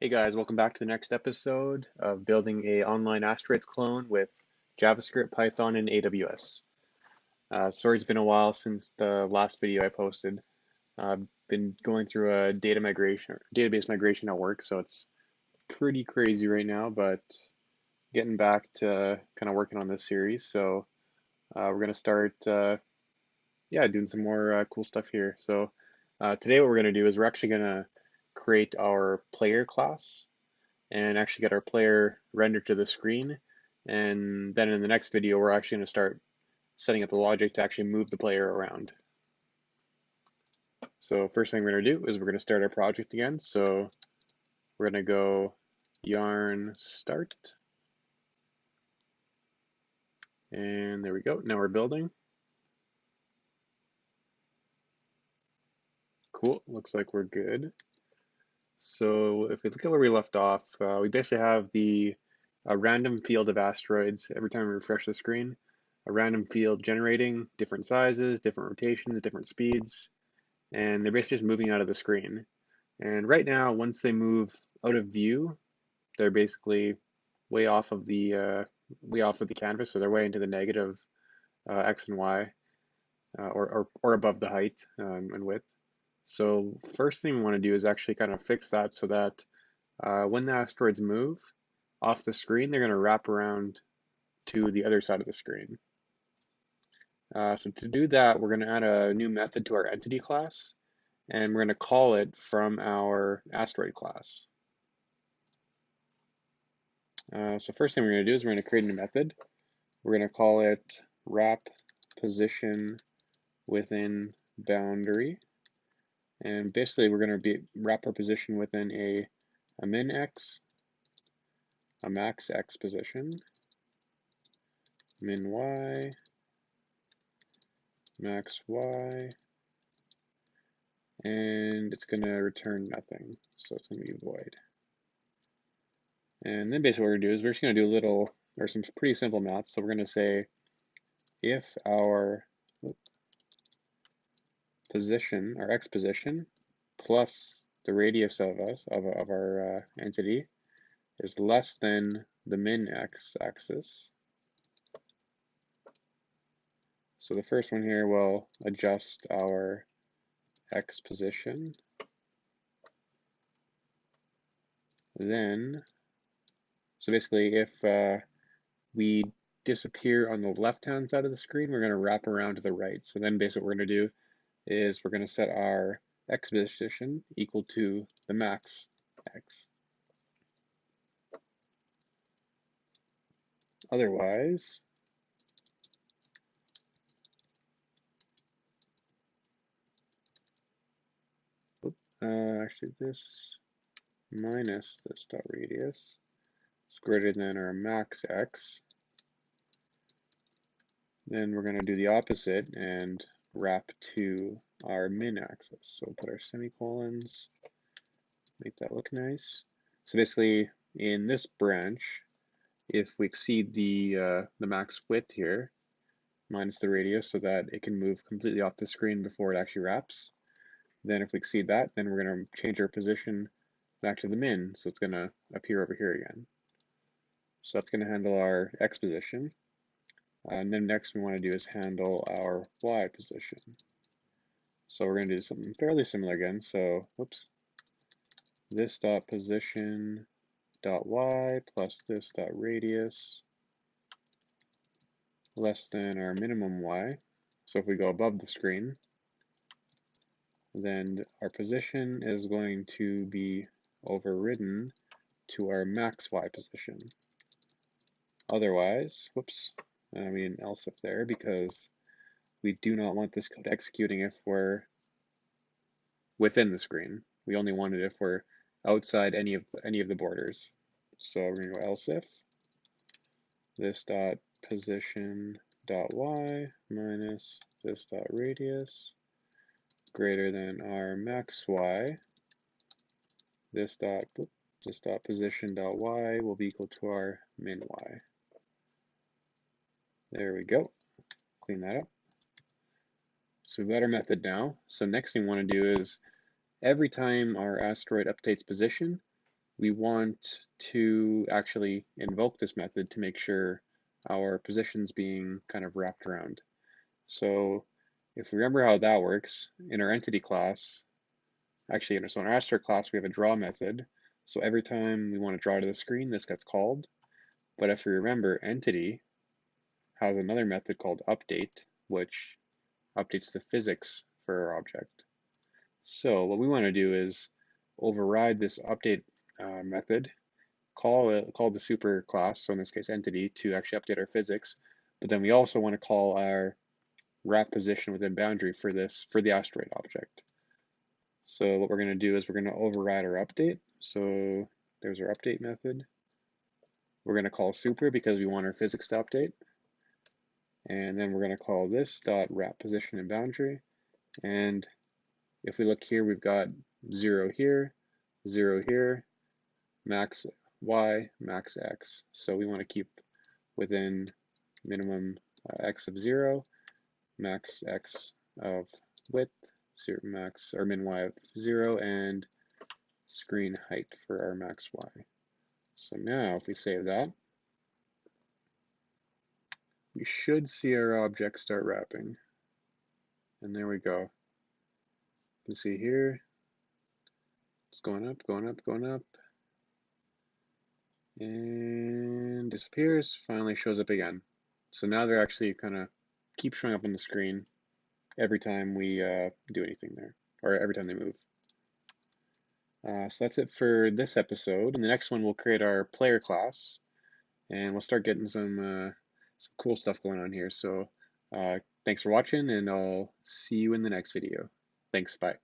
Hey guys, welcome back to the next episode of building a online Asteroids clone with JavaScript, Python, and AWS. Sorry it's been a while since the last video I posted. I've been going through a database migration at work, so it's pretty crazy right now, but getting back to kind of working on this series. So we're gonna start, doing some more cool stuff here. So today what we're gonna do is we're actually gonna create our player class and actually get our player rendered to the screen. And then in the next video, we're actually going to start setting up the logic to actually move the player around. So first thing we're going to do is we're going to start our project again. So we're going to go yarn start. And there we go. Now we're building. Cool. Looks like we're good. So if we look at where we left off, we basically have the random field of asteroids every time we refresh the screen. A random field generating different sizes, different rotations, different speeds, and they're basically just moving out of the screen. And right now, once they move out of view, they're basically way off of the canvas, so they're way into the negative x and y, or above the height and width. So first thing we want to do is actually kind of fix that so that when the asteroids move off the screen, they're going to wrap around to the other side of the screen. So to do that, we're going to add a new method to our entity class, and we're going to call it from our asteroid class. So first thing we're going to do is we're going to create a new method. We're going to call it wrap position within boundary. And basically we're going to wrap our position within a min x, a max x position, min y, max y, and it's going to return nothing. So it's going to be void. And then basically what we're going to do is we're just going to do some pretty simple math. So we're going to say if our position, our x position, plus the radius of our entity is less than the min x axis. So the first one here will adjust our x position. Then, so basically if we disappear on the left-hand side of the screen, we're going to wrap around to the right. So then basically what we're going to do is we're going to set our x position equal to the max x. Otherwise, actually this minus this dot radius is greater than our max x. Then we're going to do the opposite and wrap to our min axis. So we'll put our semicolons, make that look nice. So basically in this branch, if we exceed the max width here, minus the radius so that it can move completely off the screen before it actually wraps, then if we exceed that, then we're going to change our position back to the min, so it's going to appear over here again. So that's going to handle our x position. And then next we want to do is handle our y position. So we're going to do something fairly similar again. So, whoops, this dot position dot y plus this dot radius less than our minimum y. So if we go above the screen, then our position is going to be overridden to our max y position. Otherwise, whoops, else if there, because we do not want this code executing if we're within the screen. We only want it if we're outside any of the borders. So we're going to go else if this dot position dot y minus this dot radius greater than our max y. This dot position dot y will be equal to our min y. There we go. Clean that up. So we've got our method now. So next thing we want to do is every time our asteroid updates position, we want to actually invoke this method to make sure our position's being kind of wrapped around. So if we remember how that works, in our entity class, so in our Asteroid class, we have a draw method. So every time we want to draw to the screen, this gets called. But if we remember, entity has another method called update, which updates the physics for our object. So what we want to do is override this update method, call the super class, so in this case entity, to actually update our physics. But then we also want to call our wrap position within boundary for the asteroid object. So what we're going to do is we're going to override our update. So there's our update method. We're going to call super because we want our physics to update. And then we're going to call this dot wrap position and boundary. And if we look here, we've got 0 here, 0 here, max y, max x. So we want to keep within minimum x of 0, max x of width, max or min y of 0, and screen height for our max y. So now if we save that, we should see our object start wrapping. And there we go. You can see here, it's going up, going up, going up, and disappears, finally shows up again. So now they're actually kind of keep showing up on the screen every time we do anything there, or every time they move. So that's it for this episode. In the next one, we'll create our player class, and we'll start getting some cool stuff going on here. So thanks for watching, and I'll see you in the next video. Thanks, bye.